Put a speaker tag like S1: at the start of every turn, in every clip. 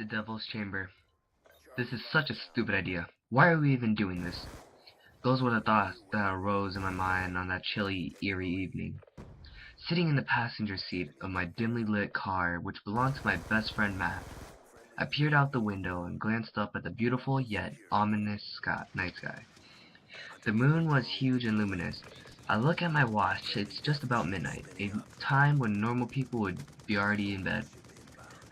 S1: The Devil's Chamber. This is such a stupid idea. Why are we even doing this? Those were the thoughts that arose in my mind on that chilly, eerie evening. Sitting in the passenger seat of my dimly lit car, which belonged to my best friend Matt, I peered out the window and glanced up at the beautiful yet ominous night sky. The moon was huge and luminous. I look at my watch. It's just about midnight, a time when normal people would be already in bed.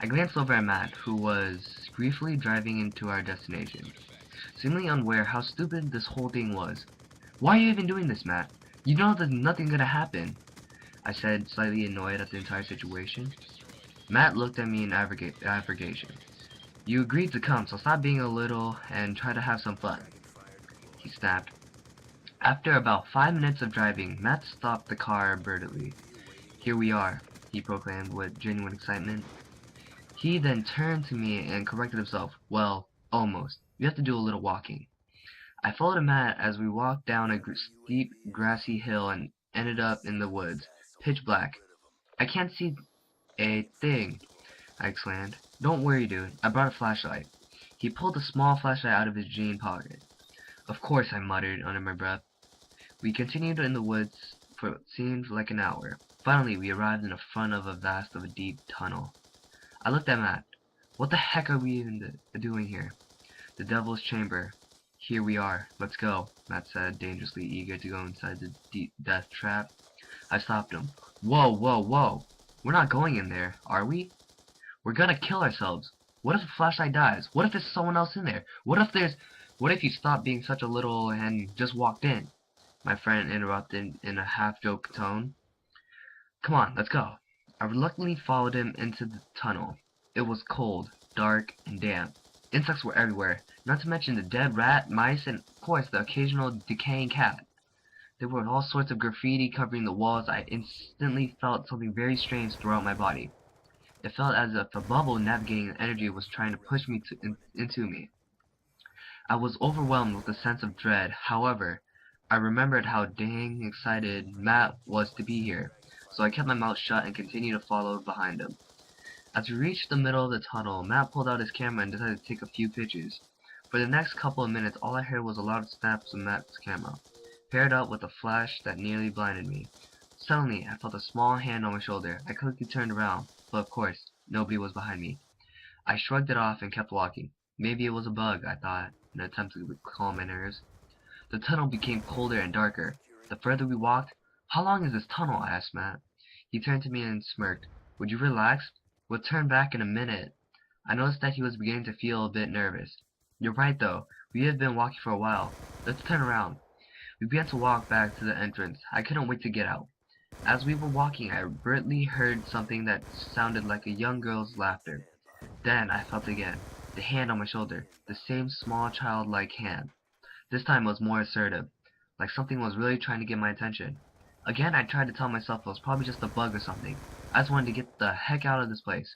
S1: I glanced over at Matt, who was briefly driving into our destination, seemingly unaware how stupid this whole thing was. "Why are you even doing this, Matt? You know there's nothing gonna happen," I said, slightly annoyed at the entire situation. Matt looked at me in abrogation. "You agreed to come, so stop being a little and try to have some fun," he snapped. After about 5 minutes of driving, Matt stopped the car abruptly. "Here we are," he proclaimed with genuine excitement. He then turned to me and corrected himself. "Well, almost. You have to do a little walking." I followed Matt as we walked down a steep, grassy hill and ended up in the woods, pitch black. "I can't see a thing," I exclaimed. "Don't worry, dude. I brought a flashlight." He pulled a small flashlight out of his jean pocket. "Of course," I muttered under my breath. We continued in the woods for what seemed like an hour. Finally, we arrived in the front of a deep tunnel. I looked at Matt. "What the heck are we even doing here?" "The Devil's Chamber. Here we are. Let's go," Matt said, dangerously eager to go inside the deep death trap. I stopped him. "Whoa, whoa, whoa! We're not going in there, are we? We're gonna kill ourselves. What if the flashlight dies? What if there's someone else in there? What if you stopped being such a little and just walked in?" My friend interrupted in a half-joke tone. "Come on, let's go." I reluctantly followed him into the tunnel. It was cold, dark, and damp. Insects were everywhere, not to mention the dead rat, mice, and of course the occasional decaying cat. There were all sorts of graffiti covering the walls. I instantly felt something very strange throughout my body. It felt as if a bubble navigating energy was trying to push me into me. I was overwhelmed with a sense of dread. However, I remembered how dang excited Matt was to be here, so I kept my mouth shut and continued to follow behind him. As we reached the middle of the tunnel, Matt pulled out his camera and decided to take a few pictures. For the next couple of minutes, all I heard was a lot of snaps of Matt's camera, paired up with a flash that nearly blinded me. Suddenly, I felt a small hand on my shoulder. I quickly turned around, but of course, nobody was behind me. I shrugged it off and kept walking. Maybe it was a bug, I thought, in an attempt to calm my nerves. The tunnel became colder and darker. The further we walked— "How long is this tunnel?" I asked Matt. He turned to me and smirked. "Would you relax? We'll turn back in a minute." I noticed that he was beginning to feel a bit nervous. "You're right, though. We have been walking for a while. Let's turn around." We began to walk back to the entrance. I couldn't wait to get out. As we were walking, I abruptly heard something that sounded like a young girl's laughter. Then I felt again, the hand on my shoulder, the same small childlike hand. This time it was more assertive, like something was really trying to get my attention. Again, I tried to tell myself it was probably just a bug or something. I just wanted to get the heck out of this place.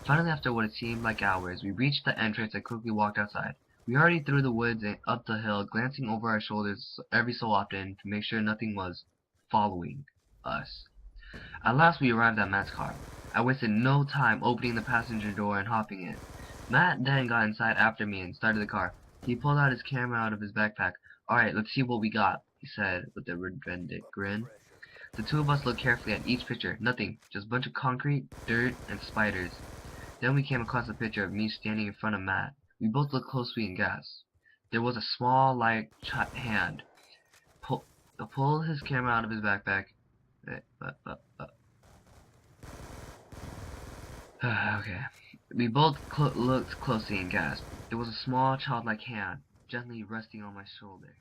S1: Finally, after what it seemed like hours, we reached the entrance and quickly walked outside. We hurried through the woods and up the hill, glancing over our shoulders every so often to make sure nothing was following us. At last we arrived at Matt's car. I wasted no time opening the passenger door and hopping in. Matt then got inside after me and started the car. He pulled out his camera out of his backpack. "Alright, let's see what we got," he said with a redundant grin. The two of us looked carefully at each picture. Nothing, just a bunch of concrete, dirt, and spiders. Then we came across a picture of me standing in front of Matt. We both looked closely and gasped. There was a small, light hand. Pulled his camera out of his backpack. Okay. We both looked closely and gasped. There was a small, childlike hand, gently resting on my shoulder.